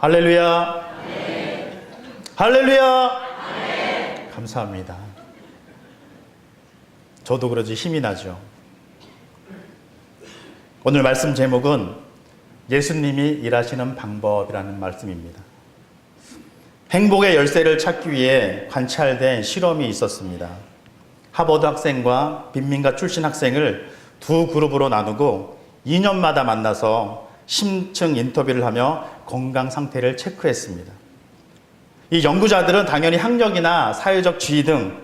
할렐루야. 아멘. 할렐루야. 아멘. 감사합니다. 저도 그러지 힘이 나죠. 오늘 말씀 제목은 예수님이 일하시는 방법이라는 말씀입니다. 행복의 열쇠를 찾기 위해 관찰된 실험이 있었습니다. 하버드 학생과 빈민가 출신 학생을 두 그룹으로 나누고 2년마다 만나서 심층 인터뷰를 하며 건강 상태를 체크했습니다. 이 연구자들은 당연히 학력이나 사회적 지위 등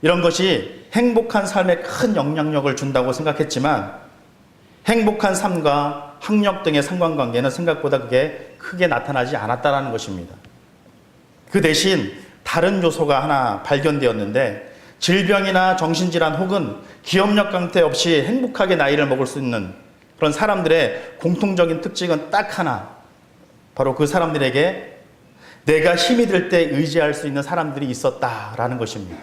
이런 것이 행복한 삶에 큰 영향력을 준다고 생각했지만 행복한 삶과 학력 등의 상관관계는 생각보다 그게 크게 나타나지 않았다는 것입니다. 그 대신 다른 요소가 하나 발견되었는데 질병이나 정신질환 혹은 기억력 강퇴 없이 행복하게 나이를 먹을 수 있는 그런 사람들의 공통적인 특징은 딱 하나, 바로 그 사람들에게 내가 힘이 들 때 의지할 수 있는 사람들이 있었다라는 것입니다.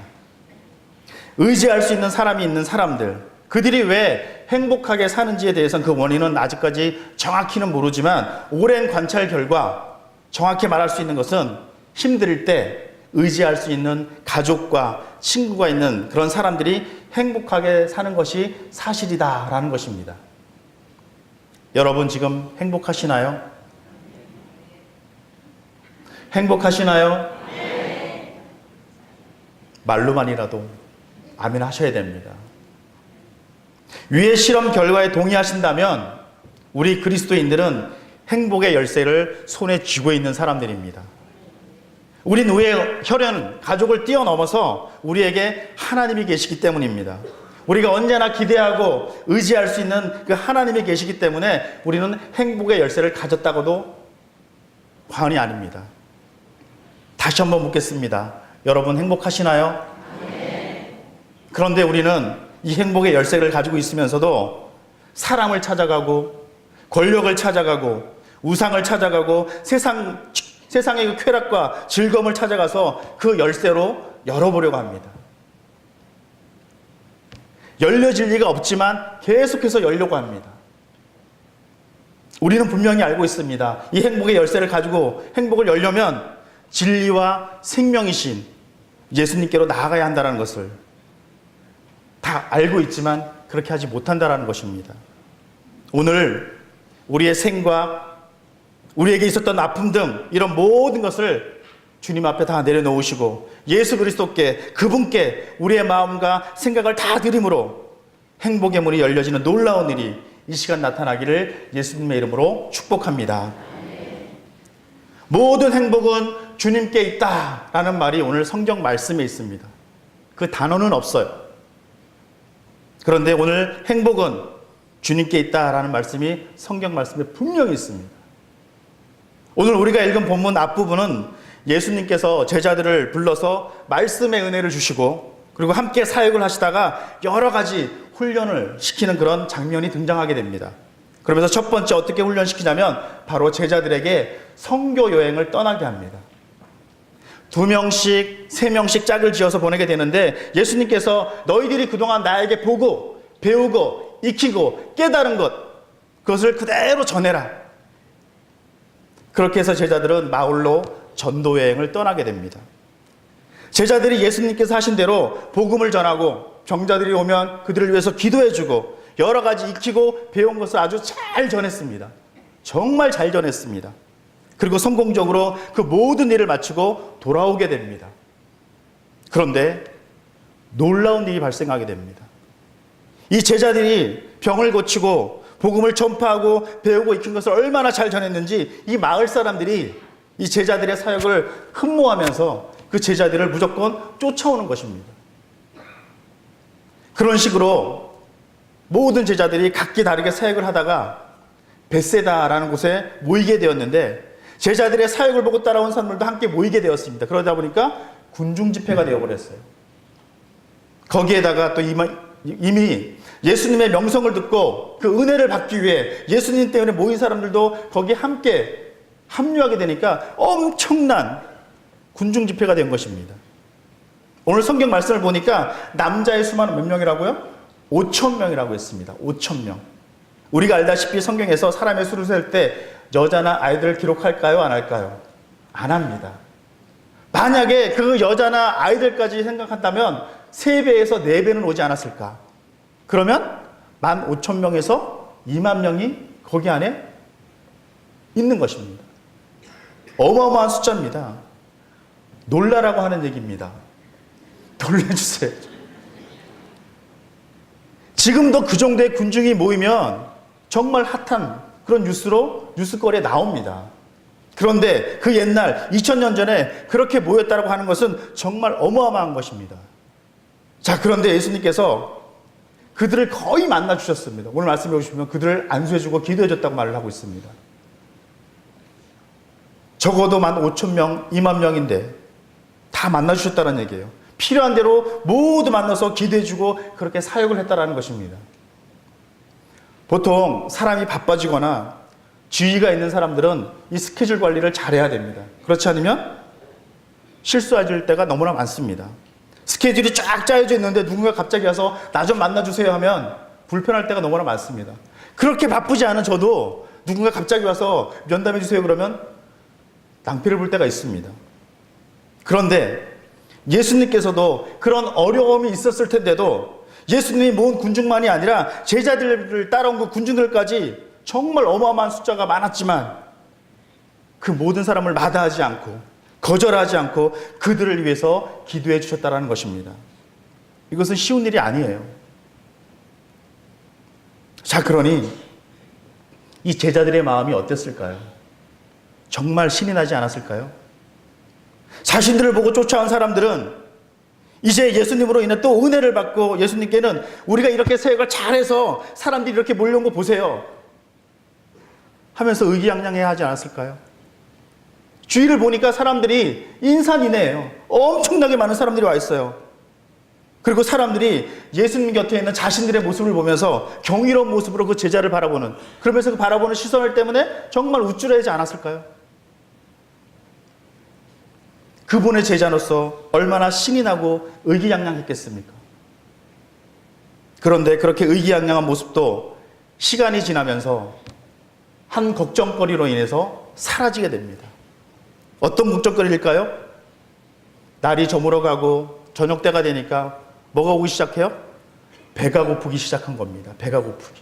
의지할 수 있는 사람이 있는 사람들, 그들이 왜 행복하게 사는지에 대해서는 그 원인은 아직까지 정확히는 모르지만 오랜 관찰 결과 정확히 말할 수 있는 것은 힘들 때 의지할 수 있는 가족과 친구가 있는 그런 사람들이 행복하게 사는 것이 사실이다라는 것입니다. 여러분 지금 행복하시나요? 행복하시나요? 네. 말로만이라도 아멘 하셔야 됩니다. 위의 실험 결과에 동의하신다면 우리 그리스도인들은 행복의 열쇠를 손에 쥐고 있는 사람들입니다. 우리 우리의 혈연, 가족을 뛰어넘어서 우리에게 하나님이 계시기 때문입니다. 우리가 언제나 기대하고 의지할 수 있는 그 하나님이 계시기 때문에 우리는 행복의 열쇠를 가졌다고도 과언이 아닙니다. 다시 한번 묻겠습니다. 여러분 행복하시나요? 네. 그런데 우리는 이 행복의 열쇠를 가지고 있으면서도 사람을 찾아가고 권력을 찾아가고 우상을 찾아가고 세상의 그 쾌락과 즐거움을 찾아가서 그 열쇠로 열어보려고 합니다. 열려질 리가 없지만 계속해서 열려고 합니다. 우리는 분명히 알고 있습니다. 이 행복의 열쇠를 가지고 행복을 열려면 진리와 생명이신 예수님께로 나아가야 한다는 것을 다 알고 있지만 그렇게 하지 못한다는 것입니다. 오늘 우리의 생과 우리에게 있었던 아픔 등 이런 모든 것을 주님 앞에 다 내려놓으시고 예수 그리스도께 그분께 우리의 마음과 생각을 다 드림으로 행복의 문이 열려지는 놀라운 일이 이 시간 나타나기를 예수님의 이름으로 축복합니다. 모든 행복은 주님께 있다라는 말이 오늘 성경 말씀에 있습니다. 그 단어는 없어요. 그런데 오늘 행복은 주님께 있다라는 말씀이 성경 말씀에 분명히 있습니다. 오늘 우리가 읽은 본문 앞부분은 예수님께서 제자들을 불러서 말씀의 은혜를 주시고 그리고 함께 사역을 하시다가 여러 가지 훈련을 시키는 그런 장면이 등장하게 됩니다. 그러면서 첫 번째 어떻게 훈련시키냐면 바로 제자들에게 선교 여행을 떠나게 합니다. 2명씩 3명씩 짝을 지어서 보내게 되는데 예수님께서 너희들이 그동안 나에게 보고 배우고 익히고 깨달은 것 그것을 그대로 전해라. 그렇게 해서 제자들은 마을로 전도 여행을 떠나게 됩니다. 제자들이 예수님께서 하신 대로 복음을 전하고 병자들이 오면 그들을 위해서 기도해주고 여러 가지 익히고 배운 것을 아주 잘 전했습니다. 정말 잘 전했습니다. 그리고 성공적으로 그 모든 일을 마치고 돌아오게 됩니다. 그런데 놀라운 일이 발생하게 됩니다. 이 제자들이 병을 고치고 복음을 전파하고 배우고 익힌 것을 얼마나 잘 전했는지 이 마을 사람들이 이 제자들의 사역을 흠모하면서 그 제자들을 무조건 쫓아오는 것입니다. 그런 식으로 모든 제자들이 각기 다르게 사역을 하다가 벳세다라는 곳에 모이게 되었는데 제자들의 사역을 보고 따라온 사람들도 함께 모이게 되었습니다. 그러다 보니까 군중 집회가 되어버렸어요. 거기에다가 또 이미 예수님의 명성을 듣고 그 은혜를 받기 위해 예수님 때문에 모인 사람들도 거기에 함께 합류하게 되니까 엄청난 군중 집회가 된 것입니다. 오늘 성경 말씀을 보니까 남자의 수만은 몇 명이라고요? 5,000명이라고 했습니다. 5,000명. 우리가 알다시피 성경에서 사람의 수를 셀 때 여자나 아이들을 기록할까요? 안 할까요? 안 합니다. 만약에 그 여자나 아이들까지 생각한다면 3배에서 4배는 오지 않았을까? 그러면 15,000명에서 2만 명이 거기 안에 있는 것입니다. 어마어마한 숫자입니다. 놀라라고 하는 얘기입니다. 놀라주세요. 지금도 그 정도의 군중이 모이면 정말 핫한 그런 뉴스거리에 나옵니다. 그런데 그 옛날 2000년 전에 그렇게 모였다고 하는 것은 정말 어마어마한 것입니다. 자, 그런데 예수님께서 그들을 거의 만나 주셨습니다. 오늘 말씀해 보시면 그들을 안수해주고 기도해줬다고 말을 하고 있습니다. 적어도 15,000명, 2만 명인데 다 만나 주셨다는 얘기예요. 필요한 대로 모두 만나서 기도해주고 그렇게 사역을 했다라는 것입니다. 보통 사람이 바빠지거나 지위가 있는 사람들은 이 스케줄 관리를 잘해야 됩니다. 그렇지 않으면 실수할 때가 너무나 많습니다. 스케줄이 쫙 짜여져 있는데 누군가 갑자기 와서 나 좀 만나주세요 하면 불편할 때가 너무나 많습니다. 그렇게 바쁘지 않은 저도 누군가 갑자기 와서 면담해 주세요 그러면 낭패를 볼 때가 있습니다. 그런데 예수님께서도 그런 어려움이 있었을 텐데도 예수님이 모은 군중만이 아니라 제자들을 따라온 그 군중들까지 정말 어마어마한 숫자가 많았지만 그 모든 사람을 마다하지 않고 거절하지 않고 그들을 위해서 기도해 주셨다는 것입니다. 이것은 쉬운 일이 아니에요. 자, 그러니 이 제자들의 마음이 어땠을까요? 정말 신이 나지 않았을까요? 자신들을 보고 쫓아온 사람들은 이제 예수님으로 인해 또 은혜를 받고 예수님께는 우리가 이렇게 사역을 잘해서 사람들이 이렇게 몰려온 거 보세요 하면서 의기양양해야 하지 않았을까요? 주위를 보니까 사람들이 인산인해예요. 엄청나게 많은 사람들이 와 있어요. 그리고 사람들이 예수님 곁에 있는 자신들의 모습을 보면서 경이로운 모습으로 그 제자를 바라보는, 그러면서 그 바라보는 시선을 때문에 정말 우쭐해하지 않았을까요? 그분의 제자로서 얼마나 신이 나고 의기양양했겠습니까? 그런데 그렇게 의기양양한 모습도 시간이 지나면서 한 걱정거리로 인해서 사라지게 됩니다. 어떤 걱정거리일까요? 날이 저물어 가고 저녁 때가 되니까 뭐가 오기 시작해요? 배가 고프기 시작한 겁니다. 배가 고프기.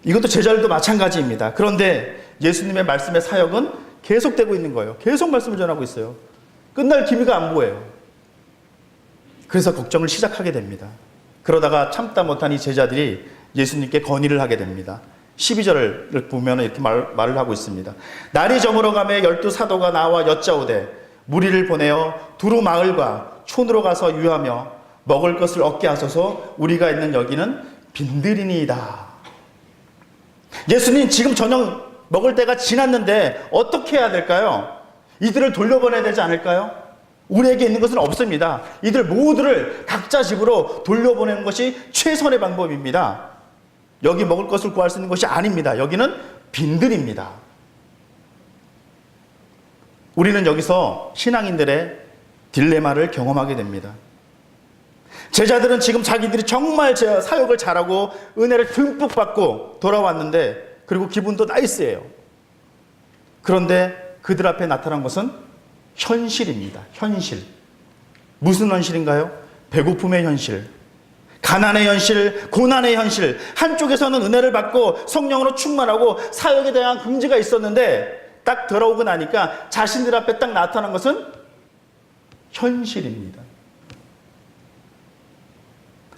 이것도 제자들도 마찬가지입니다. 그런데 예수님의 말씀의 사역은 계속되고 있는 거예요. 계속 말씀을 전하고 있어요. 끝날 기미가 안 보여요. 그래서 걱정을 시작하게 됩니다. 그러다가 참다 못한 이 제자들이 예수님께 건의를 하게 됩니다. 12절을 보면 이렇게 말을 하고 있습니다. 날이 저물어가며 12 사도가 나와 여짜오되 무리를 보내어 두루 마을과 촌으로 가서 유하며 먹을 것을 얻게 하소서. 우리가 있는 여기는 빈들이니이다. 예수님, 지금 저녁 먹을 때가 지났는데 어떻게 해야 될까요? 이들을 돌려보내야 되지 않을까요? 우리에게 있는 것은 없습니다. 이들 모두를 각자 집으로 돌려보내는 것이 최선의 방법입니다. 여기 먹을 것을 구할 수 있는 것이 아닙니다. 여기는 빈들입니다. 우리는 여기서 신앙인들의 딜레마를 경험하게 됩니다. 제자들은 지금 자기들이 정말 사역을 잘하고 은혜를 듬뿍 받고 돌아왔는데, 그리고 기분도 나이스해요. 그런데 그들 앞에 나타난 것은 현실입니다. 현실. 무슨 현실인가요? 배고픔의 현실, 가난의 현실, 고난의 현실. 한쪽에서는 은혜를 받고 성령으로 충만하고 사역에 대한 긍지가 있었는데 딱 돌아오고 나니까 자신들 앞에 딱 나타난 것은 현실입니다.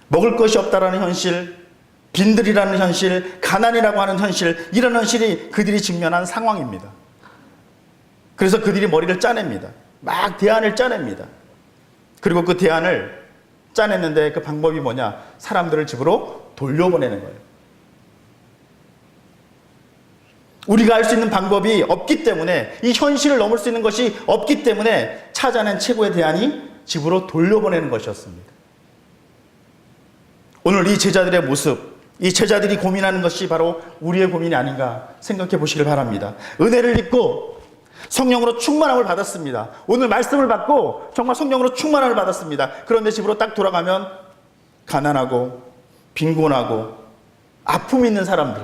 먹을 것이 없다라는 현실, 빈들이라는 현실, 가난이라고 하는 현실, 이런 현실이 그들이 직면한 상황입니다. 그래서 그들이 머리를 짜냅니다. 막 대안을 짜냅니다. 그리고 그 대안을 짜냈는데 그 방법이 뭐냐? 사람들을 집으로 돌려보내는 거예요. 우리가 할 수 있는 방법이 없기 때문에, 이 현실을 넘을 수 있는 것이 없기 때문에 찾아낸 최고의 대안이 집으로 돌려보내는 것이었습니다. 오늘 이 제자들의 모습, 이 제자들이 고민하는 것이 바로 우리의 고민이 아닌가 생각해 보시길 바랍니다. 은혜를 입고 성령으로 충만함을 받았습니다. 오늘 말씀을 받고 정말 성령으로 충만함을 받았습니다. 그런데 집으로 딱 돌아가면 가난하고 빈곤하고 아픔이 있는 사람들,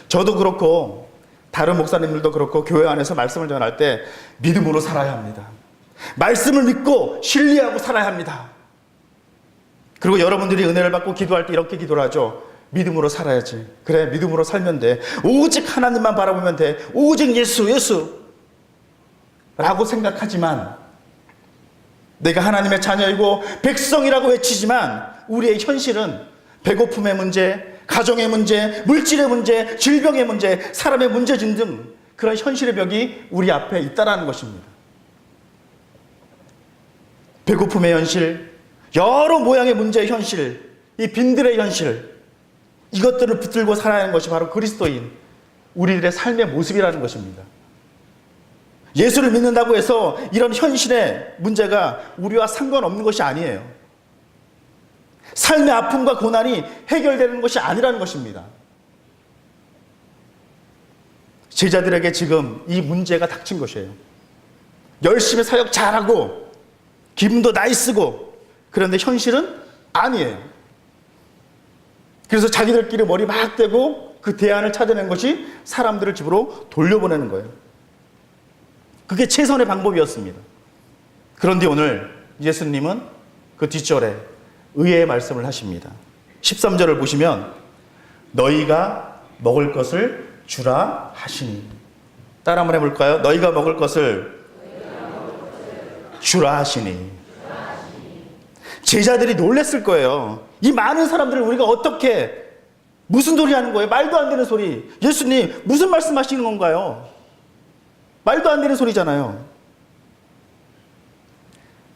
저도 그렇고 다른 목사님들도 그렇고 교회 안에서 말씀을 전할 때 믿음으로 살아야 합니다. 말씀을 믿고 신뢰하고 살아야 합니다. 그리고 여러분들이 은혜를 받고 기도할 때 이렇게 기도를 하죠. 믿음으로 살아야지. 그래, 믿음으로 살면 돼. 오직 하나님만 바라보면 돼. 오직 예수, 예수 라고 생각하지만, 내가 하나님의 자녀이고 백성이라고 외치지만 우리의 현실은 배고픔의 문제, 가정의 문제, 물질의 문제, 질병의 문제, 사람의 문제 등등 그런 현실의 벽이 우리 앞에 있다는 것입니다. 배고픔의 현실, 여러 모양의 문제의 현실, 이 빈들의 현실, 이것들을 붙들고 살아야 하는 것이 바로 그리스도인 우리들의 삶의 모습이라는 것입니다. 예수를 믿는다고 해서 이런 현실의 문제가 우리와 상관없는 것이 아니에요. 삶의 아픔과 고난이 해결되는 것이 아니라는 것입니다. 제자들에게 지금 이 문제가 닥친 것이에요. 열심히 사역 잘하고 기분도 나이스고, 그런데 현실은 아니에요. 그래서 자기들끼리 머리 막 대고 그 대안을 찾아낸 것이 사람들을 집으로 돌려보내는 거예요. 그게 최선의 방법이었습니다. 그런데 오늘 예수님은 그 뒷절에 의의 말씀을 하십니다. 13절을 보시면 너희가 먹을 것을 주라 하시니. 따라 한번 해볼까요? 너희가 먹을 것을 주라 하시니. 제자들이 놀랬을 거예요. 이 많은 사람들을 우리가 어떻게, 무슨 소리 하는 거예요? 말도 안 되는 소리. 예수님 무슨 말씀하시는 건가요? 말도 안 되는 소리잖아요.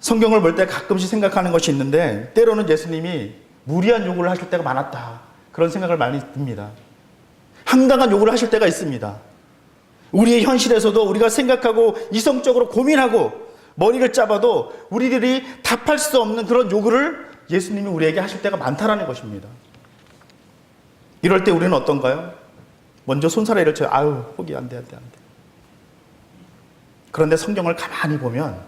성경을 볼 때 가끔씩 생각하는 것이 있는데, 때로는 예수님이 무리한 요구를 하실 때가 많았다, 그런 생각을 많이 듭니다. 황당한 요구를 하실 때가 있습니다. 우리의 현실에서도 우리가 생각하고 이성적으로 고민하고 머리를 짜봐도 우리들이 답할 수 없는 그런 요구를 예수님이 우리에게 하실 때가 많다라는 것입니다. 이럴 때 우리는 어떤가요? 먼저 손사래를 쳐요. 아유, 포기, 안 돼, 안 돼, 안 돼. 그런데 성경을 가만히 보면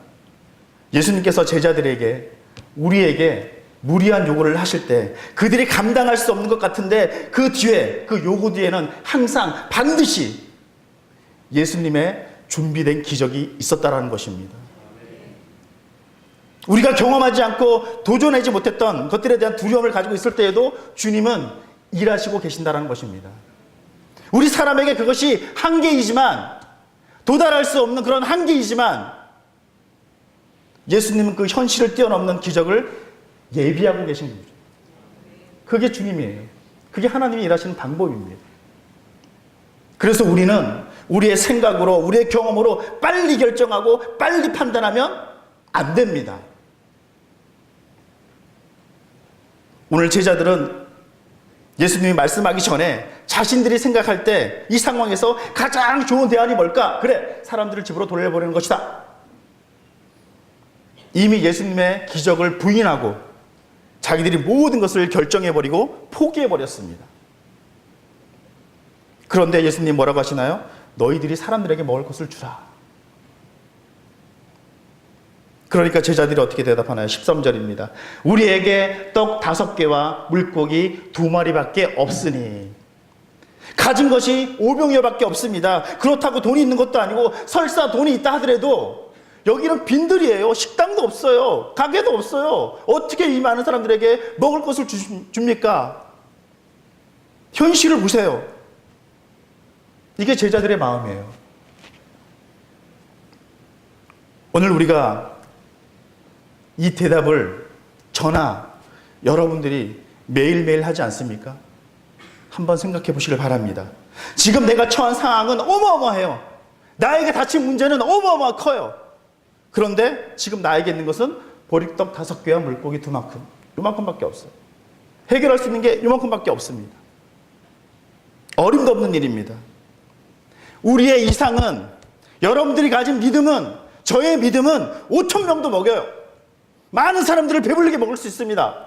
예수님께서 제자들에게, 우리에게 무리한 요구를 하실 때 그들이 감당할 수 없는 것 같은데 그 뒤에, 그 요구 뒤에는 항상 반드시 예수님의 준비된 기적이 있었다라는 것입니다. 우리가 경험하지 않고 도전하지 못했던 것들에 대한 두려움을 가지고 있을 때에도 주님은 일하시고 계신다는 것입니다. 우리 사람에게 그것이 한계이지만, 도달할 수 없는 그런 한계이지만, 예수님은 그 현실을 뛰어넘는 기적을 예비하고 계신 거죠. 그게 주님이에요. 그게 하나님이 일하시는 방법입니다. 그래서 우리는 우리의 생각으로, 우리의 경험으로 빨리 결정하고 빨리 판단하면 안 됩니다. 오늘 제자들은 예수님이 말씀하기 전에 자신들이 생각할 때 이 상황에서 가장 좋은 대안이 뭘까? 그래, 사람들을 집으로 돌려보내는 것이다. 이미 예수님의 기적을 부인하고 자기들이 모든 것을 결정해버리고 포기해버렸습니다. 그런데 예수님 뭐라고 하시나요? 너희들이 사람들에게 먹을 것을 주라. 그러니까 제자들이 어떻게 대답하나요? 13절입니다. 우리에게 떡 5개와 물고기 2마리밖에 없으니. 가진 것이 5병여밖에 없습니다. 그렇다고 돈이 있는 것도 아니고, 설사 돈이 있다 하더라도 여기는 빈들이에요. 식당도 없어요. 가게도 없어요. 어떻게 이 많은 사람들에게 먹을 것을 줍니까? 현실을 보세요. 이게 제자들의 마음이에요. 오늘 우리가 이 대답을 저나 여러분들이 매일매일 하지 않습니까? 한번 생각해 보시길 바랍니다. 지금 내가 처한 상황은 어마어마해요. 나에게 닥친 문제는 어마어마 커요. 그런데 지금 나에게 있는 것은 보리떡 5개와 물고기 2만큼, 요만큼밖에 없어요. 해결할 수 있는 게 요만큼밖에 없습니다. 어림도 없는 일입니다. 우리의 이상은, 여러분들이 가진 믿음은, 저의 믿음은 5,000명도 먹여요. 많은 사람들을 배불리게 먹을 수 있습니다.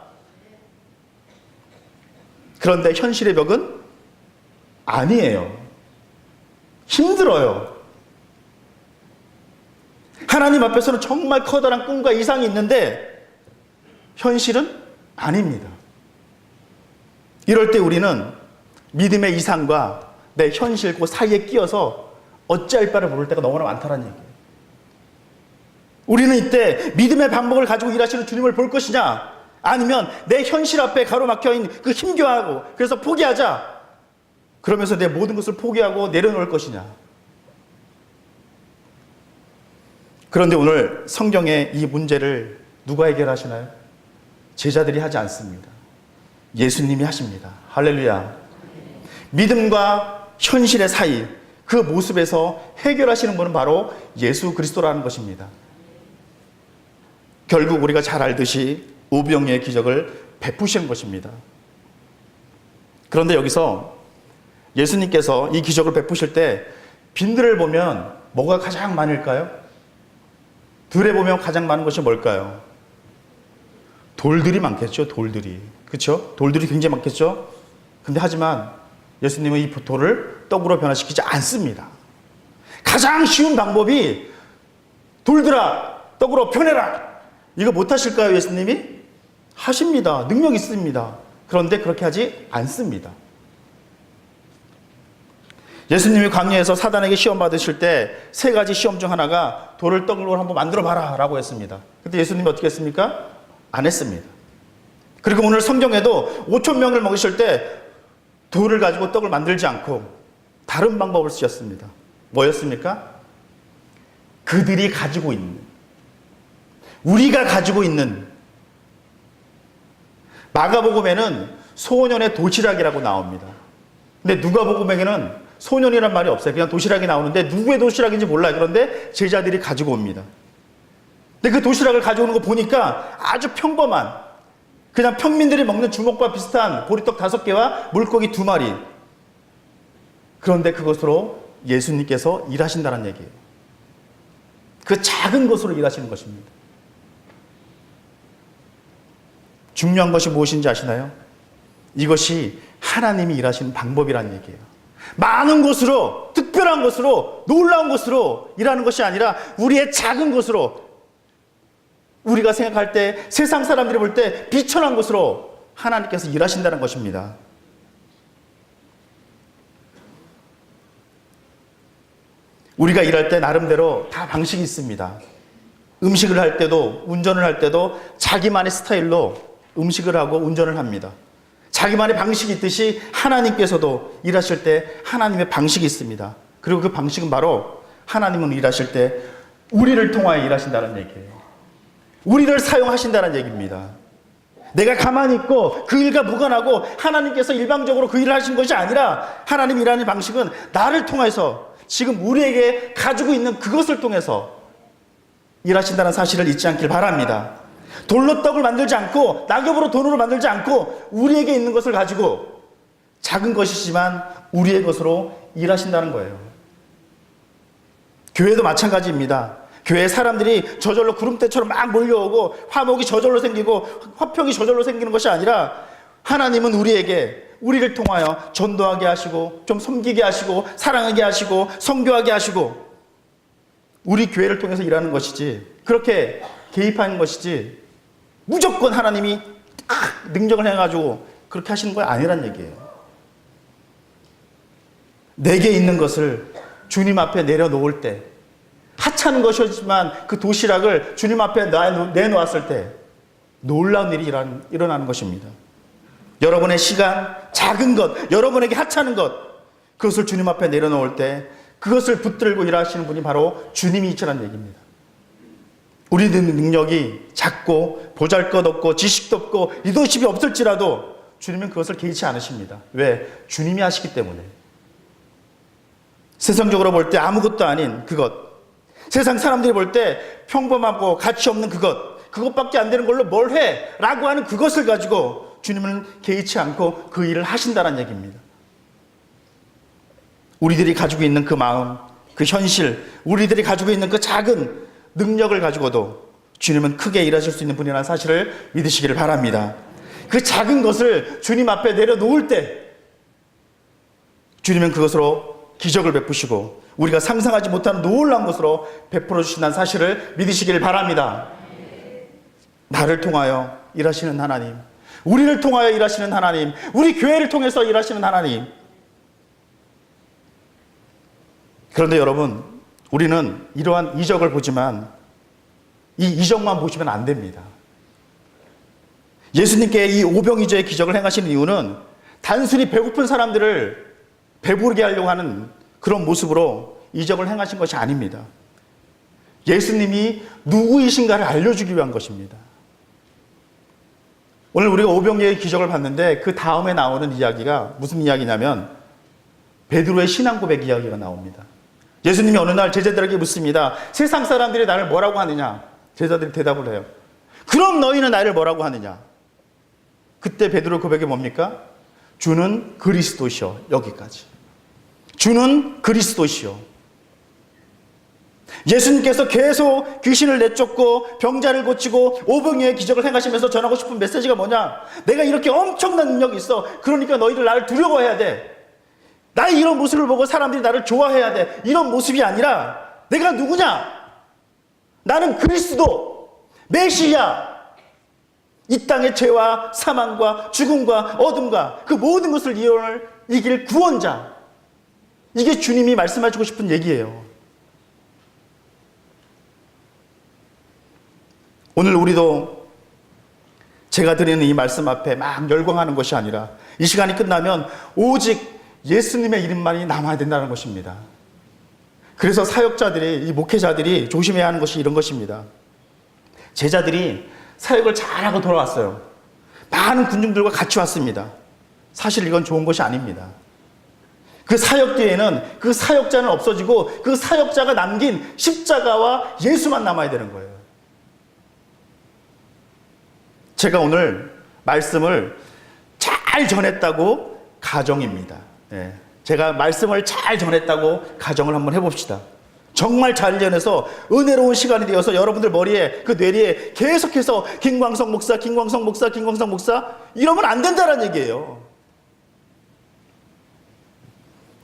그런데 현실의 벽은 아니에요. 힘들어요. 하나님 앞에서는 정말 커다란 꿈과 이상이 있는데 현실은 아닙니다. 이럴 때 우리는 믿음의 이상과 내 현실 그 사이에 끼어서 어찌할 바를 모를 때가 너무나 많다는 얘기예요. 우리는 이때 믿음의 방법을 가지고 일하시는 주님을 볼 것이냐, 아니면 내 현실 앞에 가로막혀 있는 그 힘겨워하고 그래서 포기하자, 그러면서 내 모든 것을 포기하고 내려놓을 것이냐. 그런데 오늘 성경의 이 문제를 누가 해결하시나요? 제자들이 하지 않습니다. 예수님이 하십니다. 할렐루야. 믿음과 현실의 사이, 그 모습에서 해결하시는 분은 바로 예수 그리스도라는 것입니다. 결국 우리가 잘 알듯이 오병이어의 기적을 베푸시는 것입니다. 그런데 여기서 예수님께서 이 기적을 베푸실 때 빈들을 보면 뭐가 가장 많을까요? 들에 보면 가장 많은 것이 뭘까요? 돌들이 많겠죠. 돌들이. 그렇죠? 돌들이 굉장히 많겠죠. 근데 하지만 예수님은 이 돌을 떡으로 변화시키지 않습니다. 가장 쉬운 방법이 돌들아 떡으로 변해라, 이거 못하실까요? 예수님이 하십니다. 능력 있습니다. 그런데 그렇게 하지 않습니다. 예수님이 광야에서 사단에게 시험 받으실 때 세 가지 시험 중 하나가 돌을 떡으로 한번 만들어 봐라 라고 했습니다. 그때 예수님이 어떻게 했습니까? 안 했습니다. 그리고 오늘 성경에도 5,000명을 먹이실 때 돌을 가지고 떡을 만들지 않고 다른 방법을 쓰셨습니다. 뭐였습니까? 그들이 가지고 있는, 우리가 가지고 있는, 마가복음에는 소년의 도시락이라고 나옵니다. 근데 누가복음에는 소년이란 말이 없어요. 그냥 도시락이 나오는데 누구의 도시락인지 몰라요. 그런데 제자들이 가지고 옵니다. 근데 그 도시락을 가져오는 거 보니까 아주 평범한, 그냥 평민들이 먹는 주먹밥 비슷한 보리떡 5개와 물고기 2마리. 그런데 그것으로 예수님께서 일하신다는 얘기예요. 그 작은 것으로 일하시는 것입니다. 중요한 것이 무엇인지 아시나요? 이것이 하나님이 일하시는 방법이라는 얘기예요. 많은 것으로, 특별한 것으로, 놀라운 것으로 일하는 것이 아니라 우리의 작은 것으로, 우리가 생각할 때, 세상 사람들이 볼 때 비천한 것으로 하나님께서 일하신다는 것입니다. 우리가 일할 때 나름대로 다 방식이 있습니다. 음식을 할 때도, 운전을 할 때도 자기만의 스타일로 음식을 하고 운전을 합니다. 자기만의 방식이 있듯이 하나님께서도 일하실 때 하나님의 방식이 있습니다. 그리고 그 방식은 바로 하나님은 일하실 때 우리를 통하여 일하신다는 얘기예요. 우리를 사용하신다는 얘기입니다. 내가 가만히 있고 그 일과 무관하고 하나님께서 일방적으로 그 일을 하신 것이 아니라, 하나님 일하는 방식은 나를 통해서 지금 우리에게 가지고 있는 그것을 통해서 일하신다는 사실을 잊지 않길 바랍니다. 돌로 떡을 만들지 않고 낙엽으로 돈으로 만들지 않고 우리에게 있는 것을 가지고 작은 것이지만 우리의 것으로 일하신다는 거예요. 교회도 마찬가지입니다. 교회 사람들이 저절로 구름대처럼 막 몰려오고 화목이 저절로 생기고 화평이 저절로 생기는 것이 아니라, 하나님은 우리에게, 우리를 통하여 전도하게 하시고 좀 섬기게 하시고 사랑하게 하시고 선교하게 하시고 우리 교회를 통해서 일하는 것이지, 그렇게 개입하는 것이지 무조건 하나님이 능력을 해가지고 그렇게 하시는 건 아니란 얘기예요. 내게 있는 것을 주님 앞에 내려놓을 때, 하찮은 것이지만 그 도시락을 주님 앞에 내놓았을 때 놀라운 일이 일어나는 것입니다. 여러분의 시간, 작은 것, 여러분에게 하찮은 것, 그것을 주님 앞에 내려놓을 때 그것을 붙들고 일하시는 분이 바로 주님이시라는 얘기입니다. 우리들 능력이 작고 보잘것없고 지식도 없고 리더십이 없을지라도 주님은 그것을 개의치 않으십니다. 왜? 주님이 하시기 때문에. 세상적으로 볼 때 아무것도 아닌 그것, 세상 사람들이 볼 때 평범하고 가치 없는 그것밖에 안 되는 걸로 뭘 해? 라고 하는 그것을 가지고 주님은 개의치 않고 그 일을 하신다는 얘기입니다. 우리들이 가지고 있는 그 마음, 그 현실, 우리들이 가지고 있는 그 작은 능력을 가지고도 주님은 크게 일하실 수 있는 분이라는 사실을 믿으시기를 바랍니다. 그 작은 것을 주님 앞에 내려놓을 때 주님은 그것으로 기적을 베푸시고 우리가 상상하지 못하는 놀라운 것으로 베풀어 주신다는 사실을 믿으시기를 바랍니다. 나를 통하여 일하시는 하나님, 우리를 통하여 일하시는 하나님, 우리 교회를 통해서 일하시는 하나님, 그런데 여러분, 우리는 이러한 이적을 보지만 이 이적만 보시면 안 됩니다. 예수님께 이 오병이어의 기적을 행하시는 이유는 단순히 배고픈 사람들을 배부르게 하려고 하는 그런 모습으로 이적을 행하신 것이 아닙니다. 예수님이 누구이신가를 알려주기 위한 것입니다. 오늘 우리가 오병이어의 기적을 봤는데 그 다음에 나오는 이야기가 무슨 이야기냐면 베드로의 신앙 고백 이야기가 나옵니다. 예수님이 어느 날 제자들에게 묻습니다. 세상 사람들이 나를 뭐라고 하느냐? 제자들이 대답을 해요. 그럼 너희는 나를 뭐라고 하느냐? 그때 베드로 고백이 뭡니까? 주는 그리스도시요. 여기까지. 주는 그리스도시요. 예수님께서 계속 귀신을 내쫓고 병자를 고치고 오병이어의 기적을 행하시면서 전하고 싶은 메시지가 뭐냐? 내가 이렇게 엄청난 능력이 있어. 그러니까 너희들 나를 두려워해야 돼. 나의 이런 모습을 보고 사람들이 나를 좋아해야 돼. 이런 모습이 아니라 내가 누구냐? 나는 그리스도, 메시아. 이 땅의 죄와 사망과 죽음과 어둠과 그 모든 것을 이길 구원자. 이게 주님이 말씀하시고 싶은 얘기예요. 오늘 우리도 제가 드리는 이 말씀 앞에 막 열광하는 것이 아니라 이 시간이 끝나면 오직 예수님의 이름만이 남아야 된다는 것입니다. 그래서 사역자들이, 이 목회자들이 조심해야 하는 것이 이런 것입니다. 제자들이 사역을 잘하고 돌아왔어요. 많은 군중들과 같이 왔습니다. 사실 이건 좋은 것이 아닙니다. 그 사역 뒤에는 그 사역자는 없어지고 그 사역자가 남긴 십자가와 예수만 남아야 되는 거예요. 제가 오늘 말씀을 잘 전했다고 가정입니다. 제가 말씀을 잘 전했다고 가정을 한번 해봅시다. 정말 잘 전해서 은혜로운 시간이 되어서 여러분들 머리에, 그 뇌리에 계속해서 김광석 목사, 김광석 목사, 김광석 목사 이러면 안 된다는 얘기예요.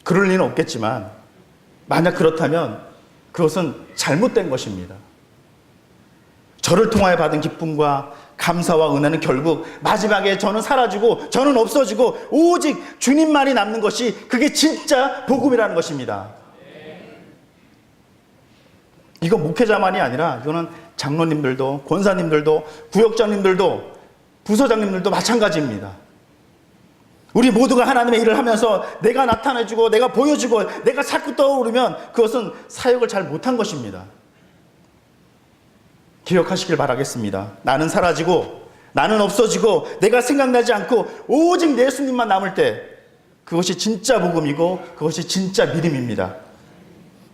그럴 리는 없겠지만 만약 그렇다면 그것은 잘못된 것입니다. 저를 통하여 받은 기쁨과 감사와 은혜는 결국 마지막에 저는 사라지고 저는 없어지고 오직 주님만이 남는 것이 그게 진짜 복음이라는 것입니다. 이건 목회자만이 아니라 이거는 장로님들도 권사님들도 구역장님들도 부서장님들도 마찬가지입니다. 우리 모두가 하나님의 일을 하면서 내가 나타내주고 내가 보여주고 내가 자꾸 떠오르면 그것은 사역을 잘 못한 것입니다. 기억하시길 바라겠습니다. 나는 사라지고 나는 없어지고 내가 생각나지 않고 오직 예수님만 남을 때 그것이 진짜 복음이고 그것이 진짜 믿음입니다.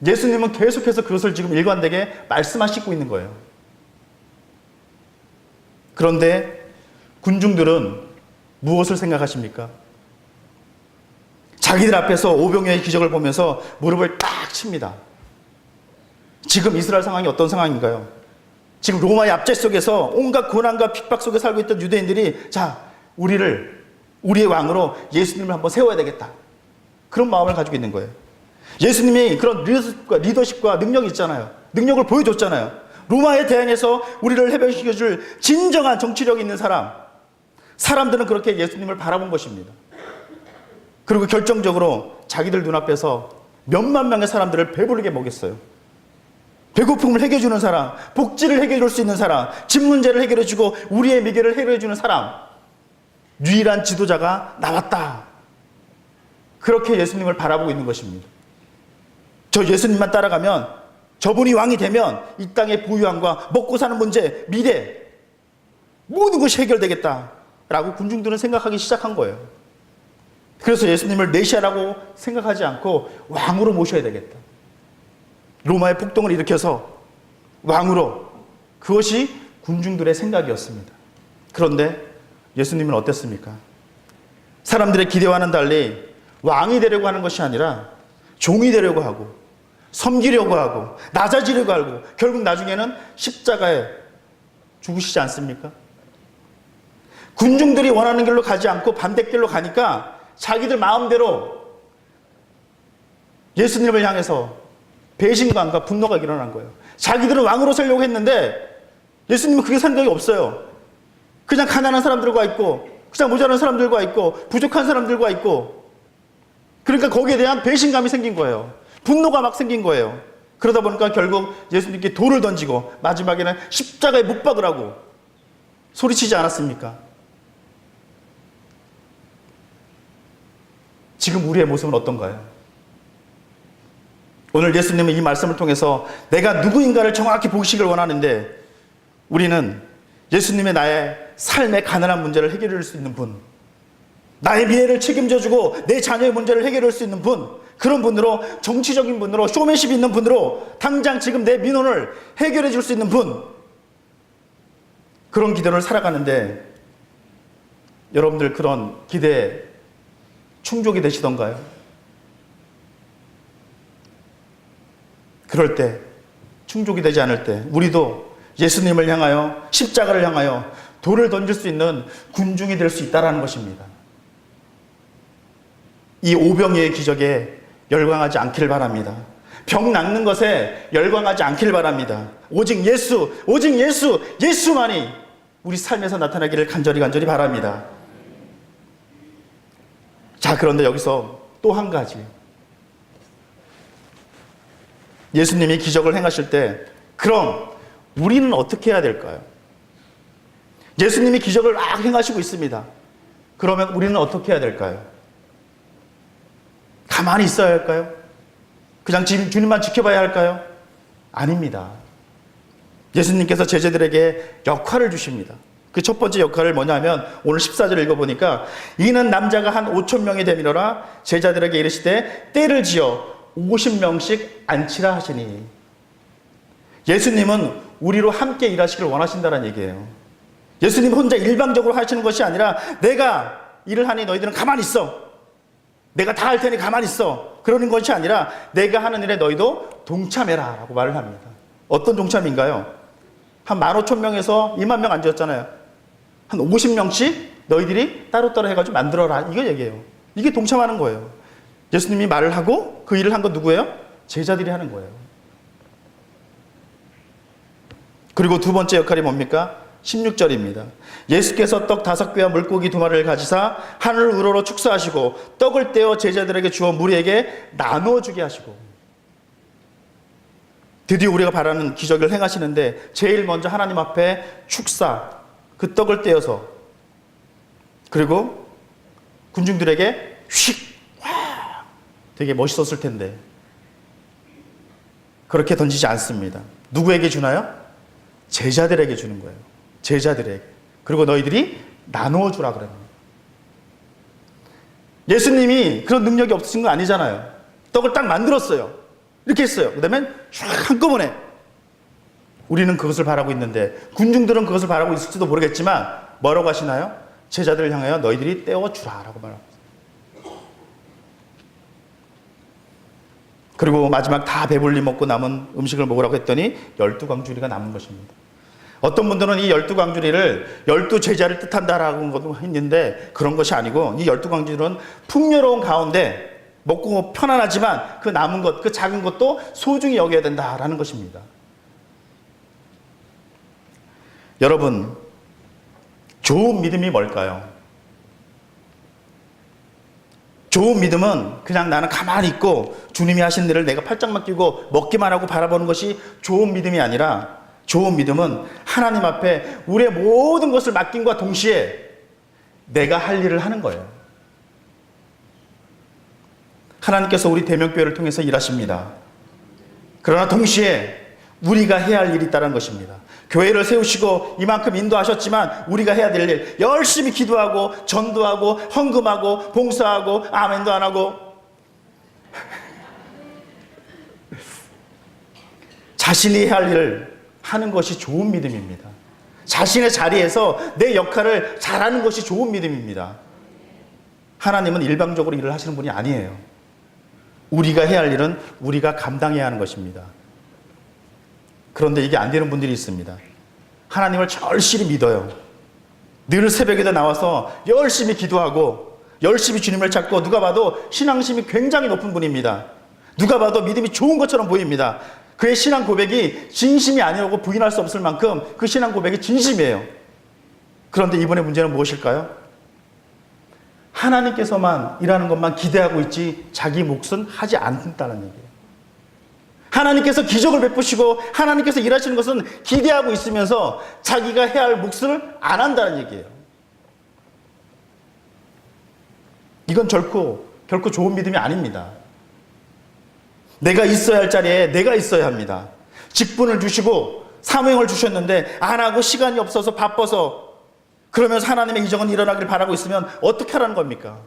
예수님은 계속해서 그것을 지금 일관되게 말씀하시고 있는 거예요. 그런데 군중들은 무엇을 생각하십니까? 자기들 앞에서 오병이어의 기적을 보면서 무릎을 딱 칩니다. 지금 이스라엘 상황이 어떤 상황인가요? 지금 로마의 압제 속에서 온갖 고난과 핍박 속에 살고 있던 유대인들이 자, 우리의 왕으로 예수님을 한번 세워야 되겠다. 그런 마음을 가지고 있는 거예요. 예수님이 그런 리더십과 능력이 있잖아요. 능력을 보여줬잖아요. 로마에 대항해서 우리를 해방시켜줄 진정한 정치력 있는 사람들은 그렇게 예수님을 바라본 것입니다. 그리고 결정적으로 자기들 눈앞에서 몇만 명의 사람들을 배부르게 먹였어요. 배고픔을 해결해주는 사람, 복지를 해결해줄 수 있는 사람, 집 문제를 해결해주고 우리의 미래를 해결해주는 사람, 유일한 지도자가 나왔다. 그렇게 예수님을 바라보고 있는 것입니다. 저 예수님만 따라가면, 저분이 왕이 되면 이 땅의 부유함과 먹고 사는 문제, 미래 모든 것이 해결되겠다라고 군중들은 생각하기 시작한 거예요. 그래서 예수님을 메시아라고 생각하지 않고 왕으로 모셔야 되겠다. 로마의 폭동을 일으켜서 왕으로, 그것이 군중들의 생각이었습니다. 그런데 예수님은 어땠습니까? 사람들의 기대와는 달리 왕이 되려고 하는 것이 아니라 종이 되려고 하고 섬기려고 하고 낮아지려고 하고 결국 나중에는 십자가에 죽으시지 않습니까? 군중들이 원하는 길로 가지 않고 반대길로 가니까 자기들 마음대로 예수님을 향해서 배신감과 분노가 일어난 거예요. 자기들은 왕으로 살려고 했는데 예수님은 그게 생각이 없어요. 그냥 가난한 사람들과 있고 그냥 모자란 사람들과 있고 부족한 사람들과 있고, 그러니까 거기에 대한 배신감이 생긴 거예요. 분노가 막 생긴 거예요. 그러다 보니까 결국 예수님께 돌을 던지고 마지막에는 십자가에 못 박으라고 소리치지 않았습니까? 지금 우리의 모습은 어떤가요? 오늘 예수님은 이 말씀을 통해서 내가 누구인가를 정확히 보시길 원하는데, 우리는 예수님의 나의 삶의 가난한 문제를 해결해 줄 수 있는 분, 나의 미래를 책임져주고 내 자녀의 문제를 해결할 수 있는 분, 그런 분으로, 정치적인 분으로, 쇼맨십 있는 분으로 당장 지금 내 민원을 해결해 줄 수 있는 분, 그런 기도를 살아가는데 여러분들 그런 기대에 충족이 되시던가요? 그럴 때, 충족이 되지 않을 때 우리도 예수님을 향하여, 십자가를 향하여 돌을 던질 수 있는 군중이 될 수 있다는 것입니다. 이 오병이의 기적에 열광하지 않기를 바랍니다. 병 낫는 것에 열광하지 않기를 바랍니다. 오직 예수, 오직 예수, 예수만이 우리 삶에서 나타나기를 간절히 바랍니다. 자, 그런데 여기서 또 한 가지, 예수님이 기적을 행하실 때 그럼 우리는 어떻게 해야 될까요? 예수님이 기적을 막 행하시고 있습니다. 그러면 우리는 어떻게 해야 될까요? 가만히 있어야 할까요? 그냥 주님만 지켜봐야 할까요? 아닙니다. 예수님께서 제자들에게 역할을 주십니다. 그 첫 번째 역할을 뭐냐면 오늘 14절 읽어보니까 이는 남자가 한 5,000명이 되미노라 제자들에게 이르시되 때를 지어 50명씩 앉히라 하시니, 예수님은 우리로 함께 일하시길 원하신다는 얘기예요. 예수님 혼자 일방적으로 하시는 것이 아니라 내가 일을 하니 너희들은 가만히 있어, 내가 다 할 테니 가만히 있어, 그러는 것이 아니라 내가 하는 일에 너희도 동참해라 라고 말을 합니다. 어떤 동참인가요? 한 15,000명에서 20,000명 앉았잖아요. 한 50명씩 너희들이 따로따로 해가지고 만들어라, 이거 얘기해요. 이게 동참하는 거예요. 예수님이 말을 하고 그 일을 한 건 누구예요? 제자들이 하는 거예요. 그리고 두 번째 역할이 뭡니까? 16절입니다. 예수께서 떡 5개와 물고기 2마리를 가지사 하늘 우러러 축사하시고 떡을 떼어 제자들에게 주어 무리에게 나누어 주게 하시고, 드디어 우리가 바라는 기적을 행하시는데 제일 먼저 하나님 앞에 축사, 그 떡을 떼어서, 그리고 군중들에게 휙, 와, 되게 멋있었을 텐데 그렇게 던지지 않습니다. 누구에게 주나요? 제자들에게 주는 거예요. 제자들에게. 그리고 너희들이 나누어 주라 그래요. 예수님이 그런 능력이 없으신 거 아니잖아요. 떡을 딱 만들었어요. 이렇게 했어요. 그 다음에 쫙 한꺼번에. 우리는 그것을 바라고 있는데 군중들은 그것을 바라고 있을지도 모르겠지만 뭐라고 하시나요? 제자들을 향하여 너희들이 떼어주라 라고 말합니다. 그리고 마지막 다 배불리 먹고 남은 음식을 먹으라고 했더니 12광주리가 남은 것입니다. 어떤 분들은 이 12광주리를 12제자를 뜻한다라고 것도 했는데 그런 것이 아니고, 이 12광주리는 풍요로운 가운데 먹고 편안하지만 그 남은 것, 그 작은 것도 소중히 여겨야 된다라는 것입니다. 여러분, 좋은 믿음이 뭘까요? 좋은 믿음은 그냥 나는 가만히 있고 주님이 하신 일을 내가 팔짱만 끼고 먹기만 하고 바라보는 것이 좋은 믿음이 아니라, 좋은 믿음은 하나님 앞에 우리의 모든 것을 맡김과 동시에 내가 할 일을 하는 거예요. 하나님께서 우리 대명교회를 통해서 일하십니다. 그러나 동시에 우리가 해야 할 일이 있다는 것입니다. 교회를 세우시고 이만큼 인도하셨지만 우리가 해야 될 일, 열심히 기도하고 전도하고 헌금하고 봉사하고 아멘도 안 하고 자신이 해야 할 일을 하는 것이 좋은 믿음입니다. 자신의 자리에서 내 역할을 잘하는 것이 좋은 믿음입니다. 하나님은 일방적으로 일을 하시는 분이 아니에요. 우리가 해야 할 일은 우리가 감당해야 하는 것입니다. 그런데 이게 안 되는 분들이 있습니다. 하나님을 절실히 믿어요. 늘 새벽에도 나와서 열심히 기도하고 열심히 주님을 찾고, 누가 봐도 신앙심이 굉장히 높은 분입니다. 누가 봐도 믿음이 좋은 것처럼 보입니다. 그의 신앙 고백이 진심이 아니라고 부인할 수 없을 만큼 그 신앙 고백이 진심이에요. 그런데 이번에 문제는 무엇일까요? 하나님께서만 일하는 것만 기대하고 있지 자기 몫은 하지 않는다는 얘기예요. 하나님께서 기적을 베푸시고 하나님께서 일하시는 것은 기대하고 있으면서 자기가 해야 할 몫을 안 한다는 얘기예요. 이건 결코 좋은 믿음이 아닙니다. 내가 있어야 할 자리에 내가 있어야 합니다. 직분을 주시고 사명을 주셨는데 안 하고 시간이 없어서 바빠서 그러면서 하나님의 이적은 일어나기를 바라고 있으면 어떻게 하라는 겁니까?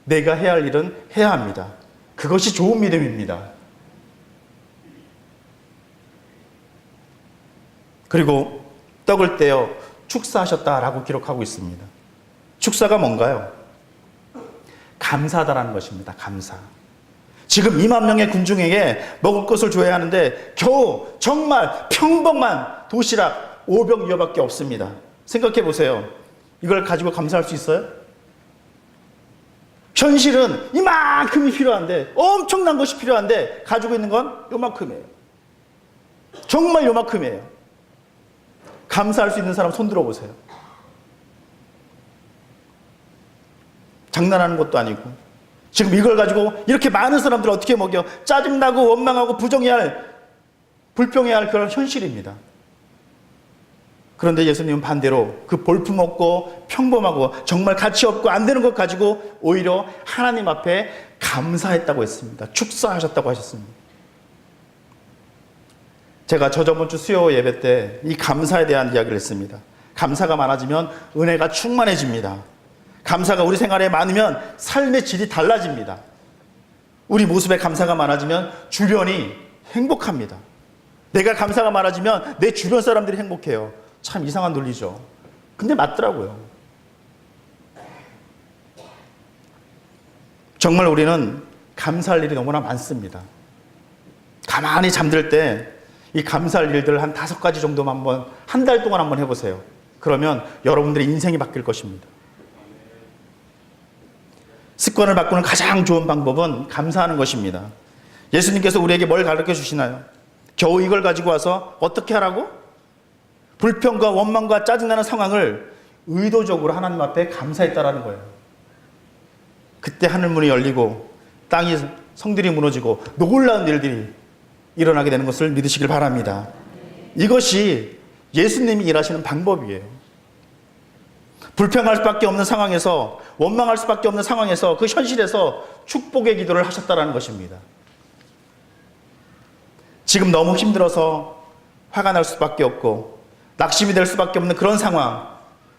내가 해야 할 일은 해야 합니다. 그것이 좋은 믿음입니다. 그리고 떡을 떼어 축사하셨다라고 기록하고 있습니다. 축사가 뭔가요? 감사하다라는 것입니다. 감사. 지금 2만 명의 군중에게 먹을 것을 줘야 하는데 겨우 정말 평범한 도시락 5병 2어밖에 없습니다. 생각해 보세요. 이걸 가지고 감사할 수 있어요? 현실은 이만큼이 필요한데, 엄청난 것이 필요한데 가지고 있는 건 요만큼이에요. 정말 요만큼이에요. 감사할 수 있는 사람 손 들어보세요. 장난하는 것도 아니고 지금 이걸 가지고 이렇게 많은 사람들을 어떻게 먹여? 짜증나고 원망하고 불평해야 할 그런 현실입니다. 그런데 예수님은 반대로 그 볼품없고 평범하고 정말 가치 없고 안 되는 것 가지고 오히려 하나님 앞에 감사했다고 했습니다. 축사하셨다고 하셨습니다. 제가 저번 주 수요 예배 때 이 감사에 대한 이야기를 했습니다. 감사가 많아지면 은혜가 충만해집니다. 감사가 우리 생활에 많으면 삶의 질이 달라집니다. 우리 모습에 감사가 많아지면 주변이 행복합니다. 내가 감사가 많아지면 내 주변 사람들이 행복해요. 참 이상한 논리죠. 근데 맞더라고요. 정말 우리는 감사할 일이 너무나 많습니다. 가만히 잠들 때 이 감사할 일들을 한 5가지 정도만 한 달 동안 한번 해보세요. 그러면 여러분들의 인생이 바뀔 것입니다. 습관을 바꾸는 가장 좋은 방법은 감사하는 것입니다. 예수님께서 우리에게 뭘 가르쳐 주시나요? 겨우 이걸 가지고 와서 어떻게 하라고? 불평과 원망과 짜증나는 상황을 의도적으로 하나님 앞에 감사했다라는 거예요. 그때 하늘문이 열리고 땅이 성들이 무너지고 놀라운 일들이 일어나게 되는 것을 믿으시길 바랍니다. 이것이 예수님이 일하시는 방법이에요. 불평할 수밖에 없는 상황에서, 원망할 수밖에 없는 상황에서, 그 현실에서 축복의 기도를 하셨다는 것입니다. 지금 너무 힘들어서 화가 날 수밖에 없고 낙심이 될 수밖에 없는 그런 상황,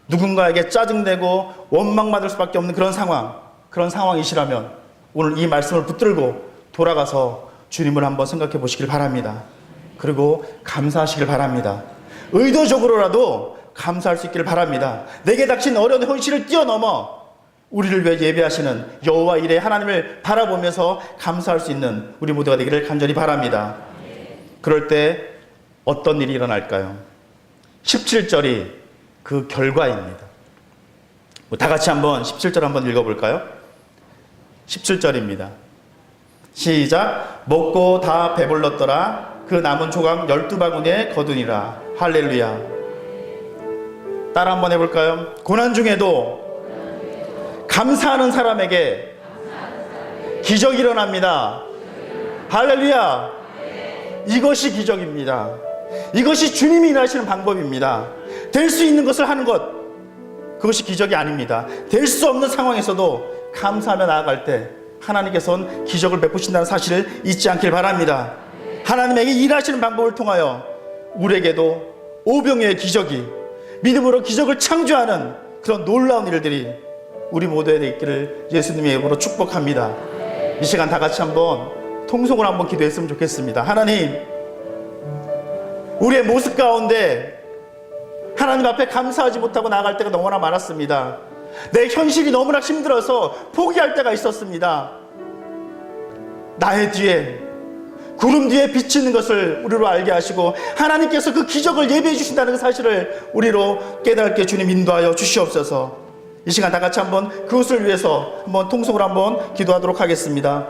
누군가에게 짜증내고 원망받을 수밖에 없는 그런 상황이시라면 오늘 이 말씀을 붙들고 돌아가서 주님을 한번 생각해 보시길 바랍니다. 그리고 감사하시길 바랍니다. 의도적으로라도 감사할 수 있기를 바랍니다. 내게 닥친 어려운 현실을 뛰어넘어 우리를 위해 예배하시는 여호와 일의 하나님을 바라보면서 감사할 수 있는 우리 모두가 되기를 간절히 바랍니다. 그럴 때 어떤 일이 일어날까요? 17절이 그 결과입니다. 다 같이 한번 17절 한번 읽어볼까요? 17절입니다. 시작. 먹고 다 배불렀더라. 그 남은 조각 12바구니에 거두니라. 할렐루야. 따라 한번 해볼까요? 고난 중에도 감사하는 사람에게 기적이 일어납니다. 할렐루야. 이것이 기적입니다. 이것이 주님이 일하시는 방법입니다. 될 수 있는 것을 하는 것, 그것이 기적이 아닙니다. 될 수 없는 상황에서도 감사하며 나아갈 때 하나님께서는 기적을 베푸신다는 사실을 잊지 않길 바랍니다. 하나님에게 일하시는 방법을 통하여 우리에게도 오병이어의 기적이, 믿음으로 기적을 창조하는 그런 놀라운 일들이 우리 모두에게 있기를 예수님의 이름으로 축복합니다. 이 시간 다 같이 한번 통성으로 한번 기도했으면 좋겠습니다. 하나님, 우리의 모습 가운데 하나님 앞에 감사하지 못하고 나아갈 때가 너무나 많았습니다. 내 현실이 너무나 힘들어서 포기할 때가 있었습니다. 나의 뒤에, 구름 뒤에 비치는 것을 우리로 알게 하시고 하나님께서 그 기적을 예배해 주신다는 그 사실을 우리로 깨닫게 주님 인도하여 주시옵소서. 이 시간 다 같이 한번 그것을 위해서 한번 통성으로 한번 기도하도록 하겠습니다.